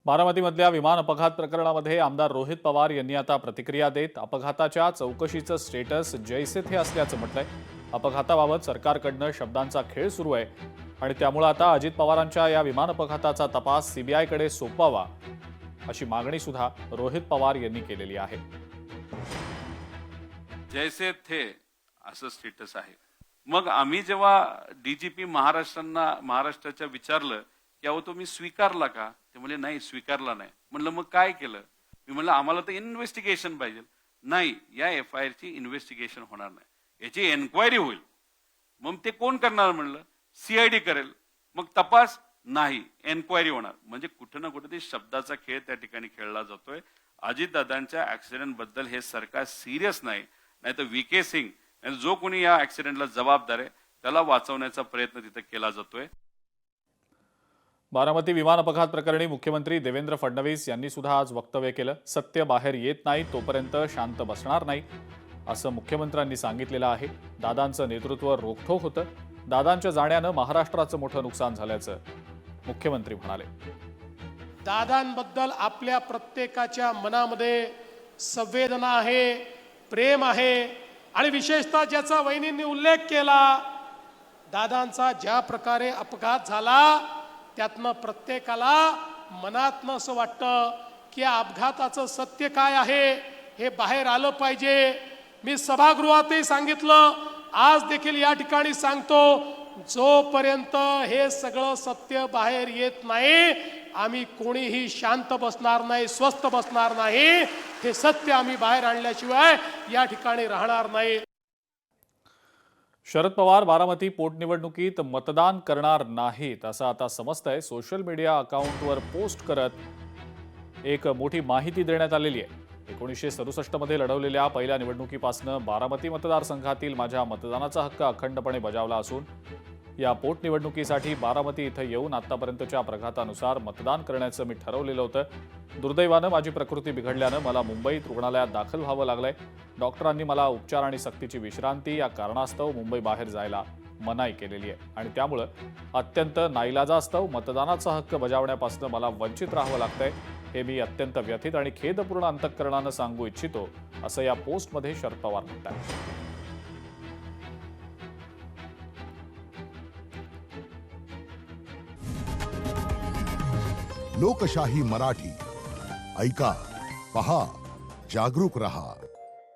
बारामतीमधल्या विमान अपघात प्रकरणामध्ये आमदार रोहित पवार यांनी आता प्रतिक्रिया देत अपघाताच्या चौकशीचं स्टेटस जैसे थे असल्याचं म्हटलंय। अपघाताबाबत सरकारकडनं शब्दांचा खेळ सुरू आहे आणि त्यामुळे आता अजित पवारांच्या या विमान अपघाताचा तपास सीबीआयकडे सोपवावा अशी मागणी सुद्धा रोहित पवार यांनी केलेली आहे। जैसे थे असं स्टेटस आहे। मग आम्ही जेव्हा डीजीपी महाराष्ट्राच्या विचारलं की अहो तुम्ही स्वीकारला का, ते म्हणले नाही स्वीकारला नाही। म्हणलं मग काय केलं? मी म्हणलं आम्हाला तर इन्व्हेस्टिगेशन पाहिजे। नाही, या एफआयआर ची इन्व्हेस्टिगेशन होणार नाही, याची एन्क्वायरी होईल। मग ते कोण करणार? म्हणलं सीआयडी करेल। मग तपास नाही, एन्क्वायरी होणार। म्हणजे कुठे ना कुठे शब्दाचा खेळ त्या ठिकाणी खेळला जातोय। अजितदादांच्या ऍक्सिडेंट बद्दल हे सरकार सिरियस नाही, नाहीतर VK सिंग जो कोणी या ऍक्सिडेंटला जबाबदार आहे त्याला वाचवण्याचा प्रयत्न तिथे केला जातोय। बारामती विमान अपघात प्रकरणी मुख्यमंत्री देवेंद्र फडणवीस यांनी सुद्धा आज वक्तव्य केलं। सत्य बाहेर येत नाही तोपर्यंत शांत बसणार नाही असं मुख्यमंत्र्यांनी सांगितलेलं आहे। दादांचं नेतृत्व रोखठोक होतं। दादांच्या जाण्यानं महाराष्ट्राचं मोठं नुकसान झाल्याचं मुख्यमंत्री म्हणाले। दादांबद्दल आपल्या प्रत्येकाच्या मनामध्ये संवेदना आहे, प्रेम आहे आणि विशेषतः ज्याचा वहिनींनी उल्लेख केला, दादांचा ज्या प्रकारे अपघात झाला त्यातनं प्रत्येकाला मनातनं असं वाटतं की या अपघाताचं सत्य काय आहे हे बाहेर आलं पाहिजे। मी सभागृहातही सांगितलं, आज देखील या ठिकाणी सांगतो, जोपर्यंत हे सगळं सत्य बाहेर येत नाही आम्ही कोणीही शांत बसणार नाही, स्वस्थ बसणार नाही। हे सत्य आम्ही बाहेर आणल्याशिवाय या ठिकाणी राहणार नाही। शरद पवार बारामती पोटनिवडणुकीत मतदान करणार नाहीत असं आता समजतंय। सोशल मीडिया अकाउंटवर पोस्ट करत एक मोठी माहिती देण्यात आलेली आहे। 1967 मध्ये लढवलेल्या पहिल्या निवडणुकीपासून बारामती मतदारसंघातील माझ्या मतदानाचा हक्क अखंडपणे बजावला असून या पोटनिवडणुकीसाठी बारामती इथं येऊन आतापर्यंतच्या प्रघातानुसार मतदान करण्याचं मी ठरवलेलं होतं। दुर्दैवानं माझी प्रकृती बिघडल्यानं मला मुंबईत रुग्णालयात दाखल व्हावं लागलंय। डॉक्टरांनी मला उपचार आणि सक्तीची विश्रांती या कारणास्तव मुंबई बाहेर जायला मनाई केलेली आहे आणि त्यामुळे अत्यंत नाईलाजास्तव मतदानाचा हक्क बजावण्यापासून मला वंचित राहावं लागतंय। हे मी अत्यंत व्यथित आणि खेदपूर्ण अंतःकरणानं सांगू इच्छितो असं या पोस्टमध्ये शरद पवार म्हणतात। लोकशाही मराठी ऐका, पहा, जागरूक रहा।